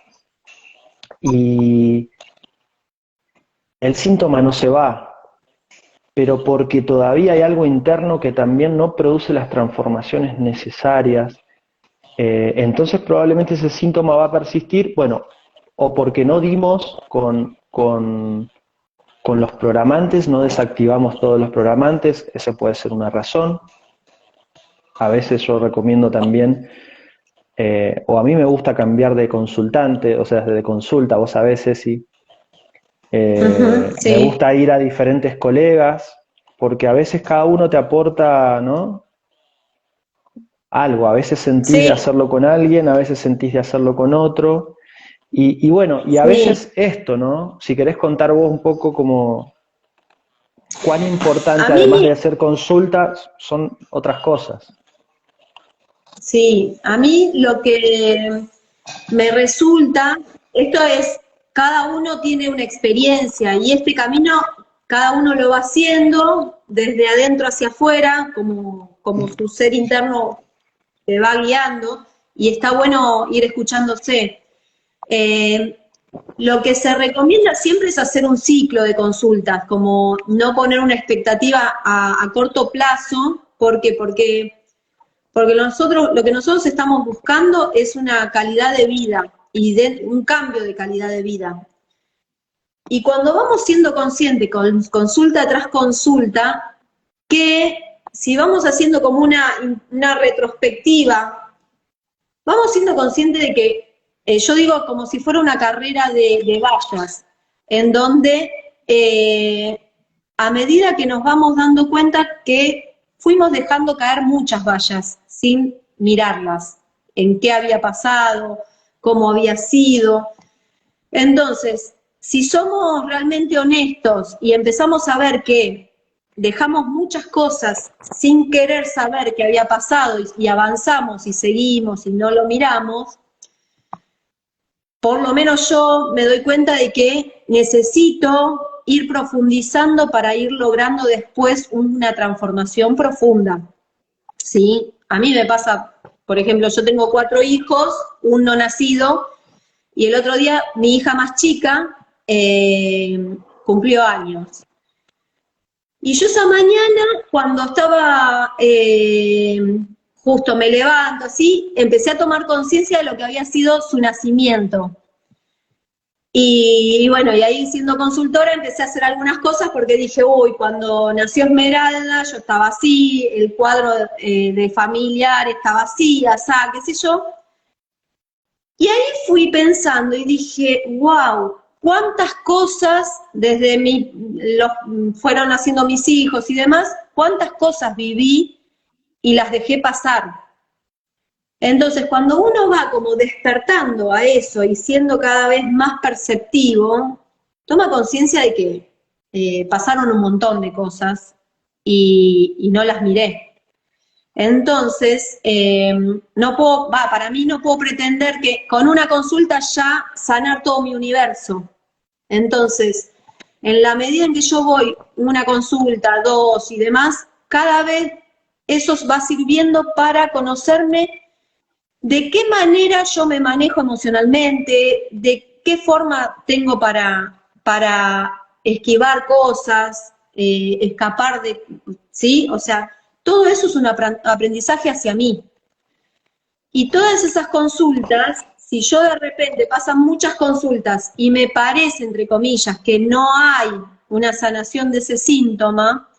y el síntoma no se va, pero porque todavía hay algo interno que también no produce las transformaciones necesarias. Entonces probablemente ese síntoma va a persistir, bueno, o porque no dimos con los programantes, no desactivamos todos los programantes, esa puede ser una razón. A veces yo recomiendo también, o a mí me gusta cambiar de consultante, o sea, de consulta, vos sabés, Ceci, Ujú, me sí, gusta ir a diferentes colegas, porque a veces cada uno te aporta, ¿no? Algo, a veces sentís de sí, hacerlo con alguien, a veces sentís de hacerlo con otro, y bueno, y a sí. veces esto, ¿no? Si querés contar vos un poco como cuán A importante, además de mí, hacer consultas, son otras cosas. sí, a mí lo que me resulta, esto es, cada uno tiene una experiencia y este camino cada uno lo va haciendo desde adentro hacia afuera, como su ser interno te va guiando, y está bueno ir escuchándose. Eh, lo que se recomienda siempre es hacer un ciclo de consultas, como no poner una expectativa a corto plazo, porque lo que nosotros estamos buscando es una calidad de vida y un cambio de calidad de vida. Y cuando vamos siendo conscientes, con consulta tras consulta, que si vamos haciendo como una retrospectiva, vamos siendo conscientes de que, yo digo como si fuera una carrera de vallas, en donde a medida que nos vamos dando cuenta que fuimos dejando caer muchas vallas sin mirarlas, en qué había pasado, cómo había sido. Entonces, si somos realmente honestos y empezamos a ver que dejamos muchas cosas sin querer saber qué había pasado y avanzamos y seguimos y no lo miramos, por lo menos yo me doy cuenta de que necesito ir profundizando para ir logrando después una transformación profunda. ¿sí? A mí me pasa, por ejemplo, yo tengo 4 hijos, un no nacido, y el otro día mi hija más chica cumplió años. Y yo esa mañana, cuando estaba, justo me levanto así, empecé a tomar conciencia de lo que había sido su nacimiento. Y bueno, y ahí siendo consultora empecé a hacer algunas cosas porque dije, uy, cuando nació Esmeralda yo estaba así, el cuadro de familiar estaba así, asá, qué sé yo. Y ahí fui pensando y dije, wow, cuántas cosas desde fueron naciendo mis hijos y demás, cuántas cosas viví y las dejé pasar. Entonces, cuando uno va como despertando a eso y siendo cada vez más perceptivo, toma conciencia de que pasaron un montón de cosas y no las miré. Entonces, para mí no puedo pretender que con una consulta ya sanar todo mi universo. Entonces, en la medida en que yo voy una consulta, 2 y demás, cada vez eso va sirviendo para conocerme de qué manera yo me manejo emocionalmente, de qué forma tengo para esquivar cosas, escapar de, ¿sí? O sea, todo eso es un aprendizaje hacia mí. Y todas esas consultas, si yo de repente pasan muchas consultas y me parece, entre comillas, que no hay una sanación de ese síntoma,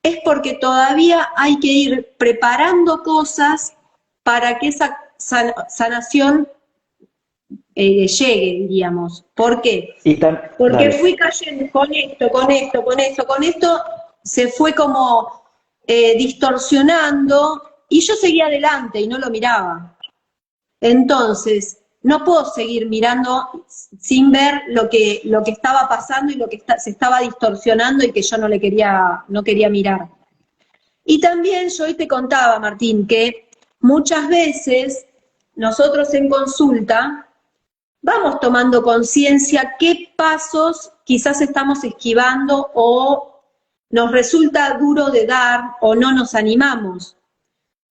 es porque todavía hay que ir preparando cosas para que esa sanación llegue, diríamos. ¿Por qué? Porque Dale. fui cayendo con esto, se fue como distorsionando y yo seguía adelante y no lo miraba. Entonces, no puedo seguir mirando sin ver lo que estaba pasando y lo que se estaba distorsionando y que yo no quería mirar. Y también yo hoy te contaba, Martín, que muchas veces nosotros en consulta vamos tomando conciencia qué pasos quizás estamos esquivando o nos resulta duro de dar o no nos animamos.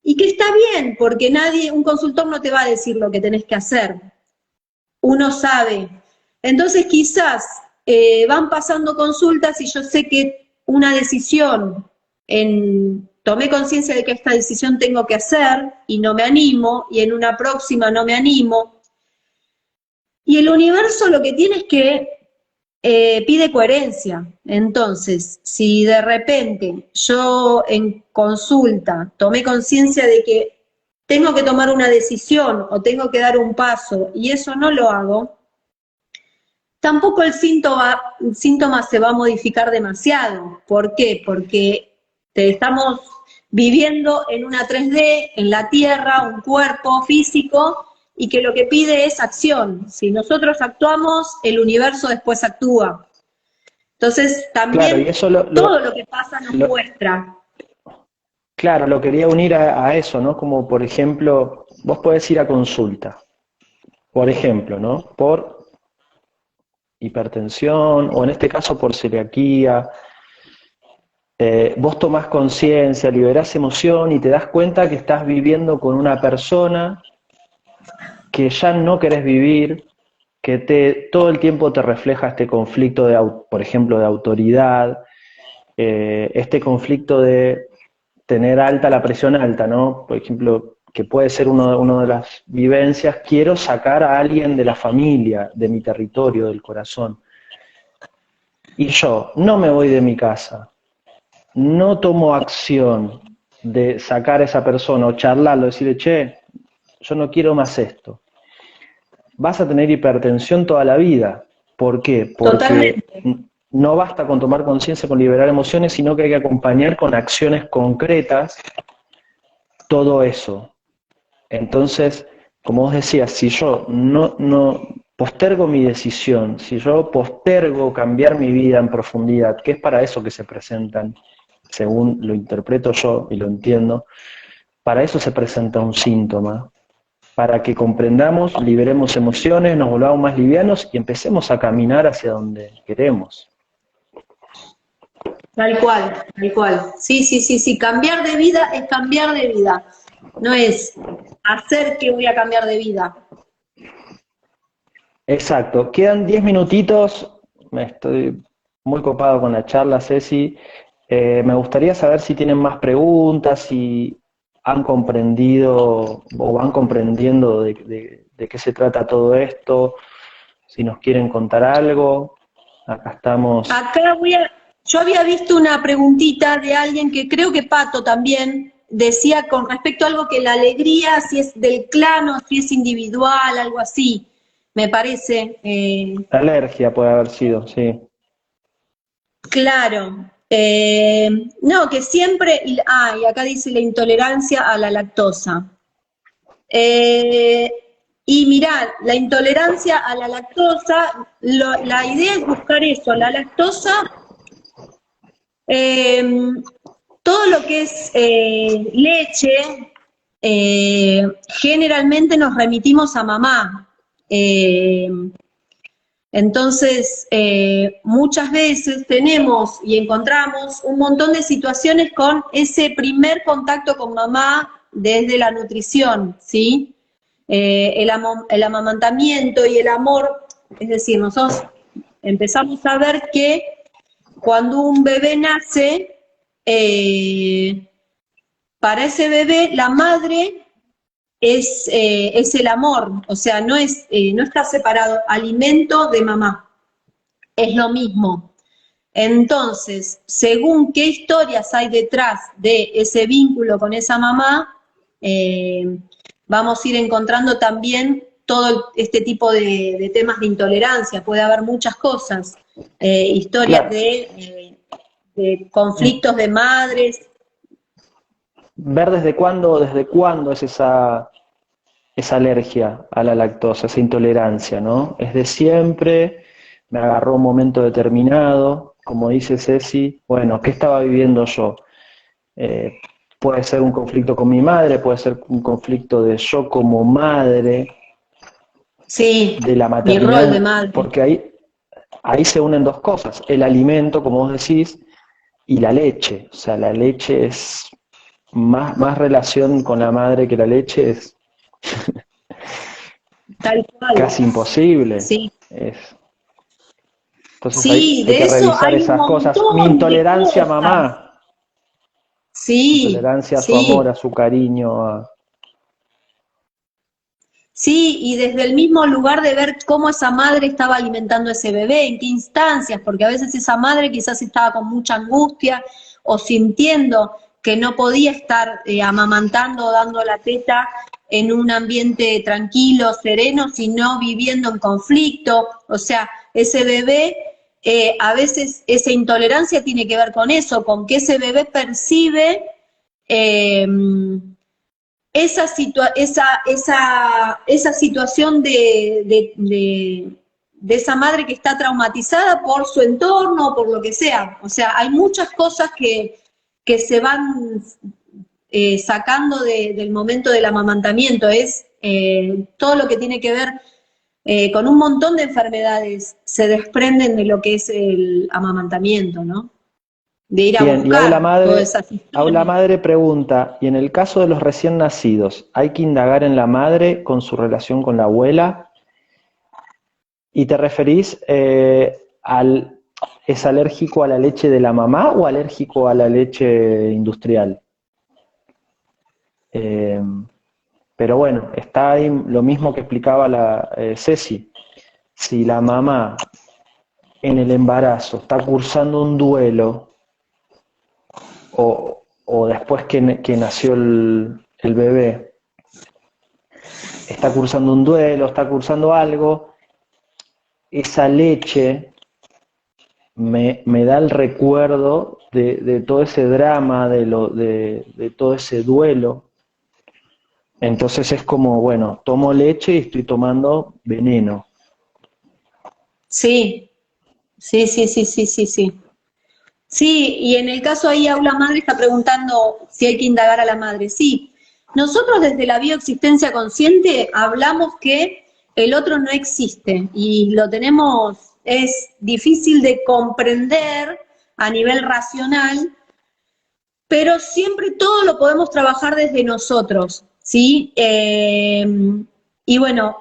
Y que está bien, porque un consultor no te va a decir lo que tenés que hacer. Uno sabe. Entonces quizás van pasando consultas y yo sé que una decisión, tomé conciencia de que esta decisión tengo que hacer y no me animo, y en una próxima no me animo. Y el universo lo que tiene es que pide coherencia. Entonces, si de repente yo en consulta tomé conciencia de que tengo que tomar una decisión o tengo que dar un paso y eso no lo hago, tampoco el síntoma se va a modificar demasiado. ¿Por qué? Porque estamos viviendo en una 3D, en la Tierra, un cuerpo físico, y que lo que pide es acción. Si nosotros actuamos, el universo después actúa. Entonces, también Claro, y eso todo lo que pasa nos muestra. claro, lo quería unir a eso, ¿no? Como por ejemplo, vos podés ir a consulta, por ejemplo, ¿no? Por hipertensión, o en este caso por celiaquía. Vos tomás conciencia, liberás emoción y te das cuenta que estás viviendo con una persona que ya no querés vivir, que todo el tiempo te refleja este conflicto por ejemplo, de autoridad, este conflicto de tener alta la presión alta, ¿no? Por ejemplo, que puede ser una de las vivencias, quiero sacar a alguien de la familia, de mi territorio, del corazón. Y yo no me voy de mi casa, no tomo acción de sacar a esa persona o charlarlo, decirle, che, yo no quiero más esto. Vas a tener hipertensión toda la vida. ¿Por qué? Porque Totalmente. no basta con tomar conciencia, con liberar emociones, sino que hay que acompañar con acciones concretas todo eso. Entonces, como vos decías, si yo no postergo mi decisión, si yo postergo cambiar mi vida en profundidad, que es para eso que se presentan, según lo interpreto yo y lo entiendo, para eso se presenta un síntoma, para que comprendamos, liberemos emociones, nos volvamos más livianos y empecemos a caminar hacia donde queremos. Tal cual, tal cual. Sí, sí, sí, sí. Cambiar de vida es cambiar de vida. No es hacer que voy a cambiar de vida. Exacto, quedan 10 minutitos, me estoy muy copado con la charla, Ceci. Me gustaría saber si tienen más preguntas, si han comprendido o van comprendiendo de qué se trata todo esto, si nos quieren contar algo. Acá estamos. Acá yo había visto una preguntita de alguien que creo que Pato también decía con respecto a algo que la alegría, si es del clan o si es individual, algo así, me parece. La alergia puede haber sido, sí. Claro. No, que siempre, y acá dice la intolerancia a la lactosa. Eh, y mirad, la intolerancia a la lactosa, la idea es buscar eso, la lactosa, eh, todo lo que es leche, generalmente nos remitimos a mamá. Eh, entonces, muchas veces tenemos y encontramos un montón de situaciones con ese primer contacto con mamá desde la nutrición, ¿sí? El amamantamiento y el amor, es decir, nosotros empezamos a ver que cuando un bebé nace, eh, para ese bebé la madre es el amor, o sea, no está separado alimento de mamá, es lo mismo. Entonces, según qué historias hay detrás de ese vínculo con esa mamá, eh, vamos a ir encontrando también todo este tipo de temas de intolerancia. Puede haber muchas cosas, historias Claro, de conflictos de madres. ver desde cuándo es esa alergia a la lactosa, esa intolerancia, ¿no? Es de siempre, me agarró un momento determinado, como dice Ceci, bueno, ¿qué estaba viviendo yo? Eh, Puede ser un conflicto con mi madre, puede ser un conflicto de yo como madre, Sí, de la mi rol de maternidad, madre. porque ahí se unen dos cosas, el alimento, como vos decís, y la leche. O sea, la leche es más relación con la madre que la leche, es Tal cual. casi imposible. Sí, Es, entonces sí, hay de que eso revisar hay un esas cosas. Mi montón de intolerancia a cosas. mamá, Sí, intolerancia a su amor, sí, a su cariño, sí, y desde el mismo lugar de ver cómo esa madre estaba alimentando a ese bebé, en qué instancias, porque a veces esa madre quizás estaba con mucha angustia o sintiendo que no podía estar amamantando o dando la teta en un ambiente tranquilo, sereno, sino viviendo en conflicto. O sea, ese bebé, a veces esa intolerancia tiene que ver con eso, con que ese bebé percibe eh, esa situación de esa madre que está traumatizada por su entorno, por lo que sea. O sea, hay muchas cosas que se van sacando del momento del amamantamiento. Es todo lo que tiene que ver con un montón de enfermedades se desprenden de lo que es el amamantamiento, ¿no? De ir a bien, y buscar todas esas Aula historias. Madre pregunta, y en el caso de los recién nacidos, ¿hay que indagar en la madre con su relación con la abuela? ¿Y te referís es alérgico a la leche de la mamá o alérgico a la leche industrial? Eh, pero bueno, está ahí lo mismo que explicaba la Ceci. Si la mamá en el embarazo está cursando un duelo o después que nació el bebé, está cursando un duelo, está cursando algo, esa leche me da el recuerdo de todo ese drama, de todo ese duelo. Entonces es como, bueno, tomo leche y estoy tomando veneno. Sí, sí, sí, sí, sí, sí, sí. Sí, y en el caso ahí Aula Madre está preguntando si hay que indagar a la madre. Sí, nosotros desde la bioexistencia consciente hablamos que el otro no existe y lo tenemos, es difícil de comprender a nivel racional, pero siempre todo lo podemos trabajar desde nosotros, ¿sí? Y bueno,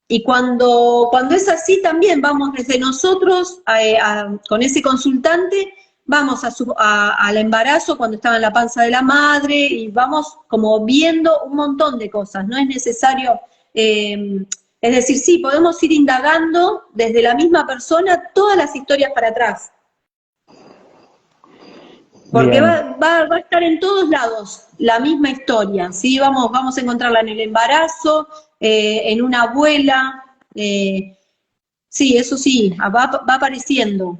y cuando es así también vamos desde nosotros con ese consultante, vamos al embarazo cuando estaba en la panza de la madre y vamos como viendo un montón de cosas, no es necesario, es decir, sí, podemos ir indagando desde la misma persona todas las historias para atrás. Porque Bien, va a estar en todos lados la misma historia, ¿sí? Vamos a encontrarla en el embarazo, en una abuela, sí, eso sí, va apareciendo,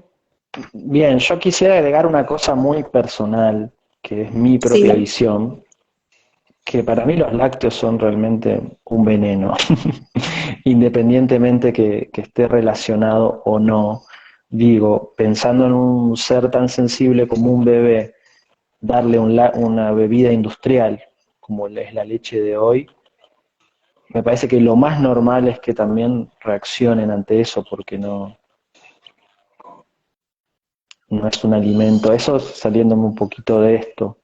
bien, yo quisiera agregar una cosa muy personal, que es mi propia sí. visión, que para mí los lácteos son realmente un veneno, independientemente que esté relacionado o no. Digo, pensando en un ser tan sensible como un bebé, darle una bebida industrial como es la leche de hoy, me parece que lo más normal es que también reaccionen ante eso, porque no es un alimento. Eso saliéndome un poquito de esto.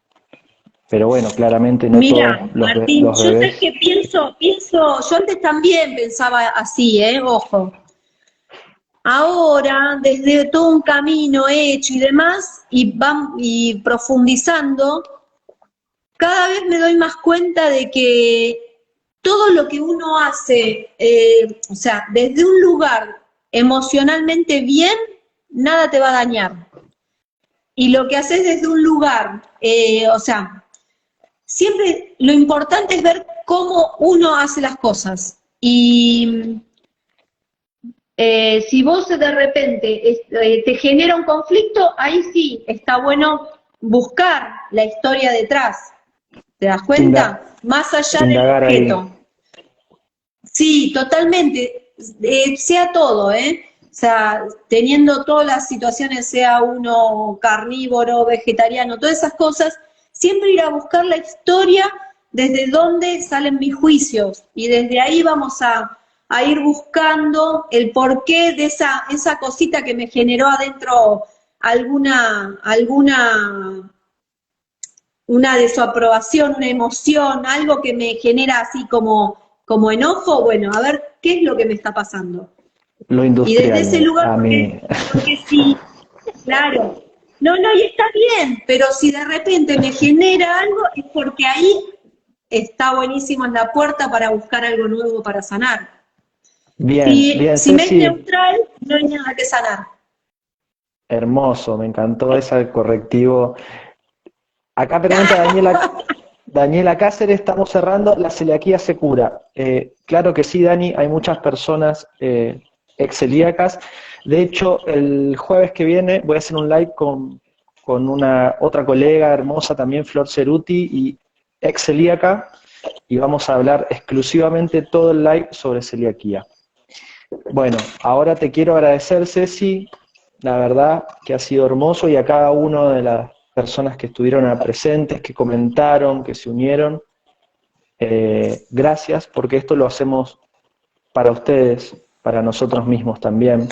Pero bueno, claramente no todos Mira, Martín, los yo sé bebés. que yo antes también pensaba así, ojo. Ahora, desde todo un camino hecho y demás, y profundizando, cada vez me doy más cuenta de que todo lo que uno hace, o sea, desde un lugar emocionalmente bien, nada te va a dañar. Y lo que haces desde un lugar, o sea, siempre lo importante es ver cómo uno hace las cosas. Y si vos de repente te genera un conflicto, ahí sí está bueno buscar la historia detrás. ¿Te das Inda- cuenta? Más allá del Indagar ahí. objeto. Sí, totalmente. Sea todo, ¿eh? O sea, teniendo todas las situaciones, sea uno carnívoro, vegetariano, todas esas cosas, siempre ir a buscar la historia desde donde salen mis juicios y desde ahí vamos a ir buscando el porqué de esa cosita que me generó adentro alguna una desaprobación, una emoción, algo que me genera así como enojo, bueno, a ver qué es lo que me está pasando. Lo Y desde industrial ese lugar, a mí. porque sí, claro, no, y está bien, pero si de repente me genera algo, es porque ahí está buenísimo en la puerta para buscar algo nuevo para sanar. Bien, bien, Si me es Ceci, neutral, no hay nada que sanar. hermoso, me encantó ese correctivo. Acá pregunta Daniela Cáceres, estamos cerrando, la celiaquía se cura. Claro que sí, Dani, hay muchas personas ex celíacas. De hecho, el jueves que viene voy a hacer un live con una otra colega hermosa también, Flor Ceruti, y ex celíaca, y vamos a hablar exclusivamente todo el live sobre celiaquía. Bueno, ahora te quiero agradecer, Ceci, la verdad que ha sido hermoso y a cada una de las personas que estuvieron presentes, que comentaron, que se unieron, gracias porque esto lo hacemos para ustedes, para nosotros mismos también.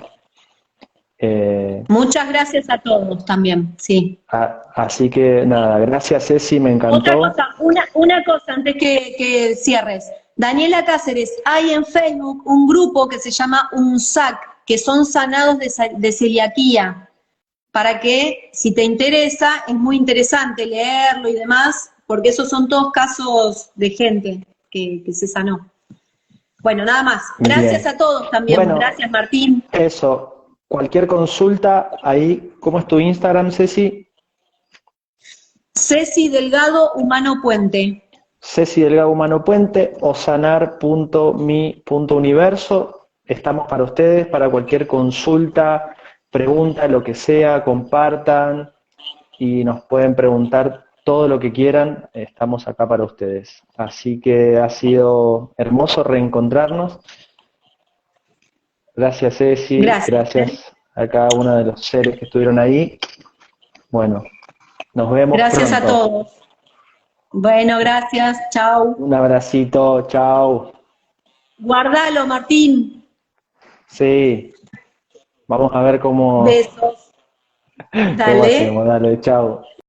Eh, Muchas gracias a todos también, sí. Así que nada, gracias Ceci, me Otra encantó. cosa, una cosa antes que cierres. Daniela Cáceres, hay en Facebook un grupo que se llama UNSAC, que son sanados de celiaquía, para que si te interesa, es muy interesante leerlo y demás, porque esos son todos casos de gente que se sanó. Bueno, nada más. Gracias Bien. a todos también. Bueno, Gracias, Martín. eso, cualquier consulta ahí, ¿cómo es tu Instagram, Ceci? Ceci Delgado, Humano Puente. Ceci Delgado Humano Puente o sanar.mi.universo. Estamos para ustedes, para cualquier consulta, pregunta, lo que sea, compartan y nos pueden preguntar todo lo que quieran. Estamos acá para ustedes. Así que ha sido hermoso reencontrarnos. Gracias Ceci, Gracias. gracias a cada uno de los seres que estuvieron ahí. Bueno, nos vemos Gracias a pronto. todos. Bueno, gracias. Chau. Un abracito, chao. Guardalo, Martín. Sí, vamos a ver cómo, Besos. ¿Cómo Dale. hacemos? Dale, chao.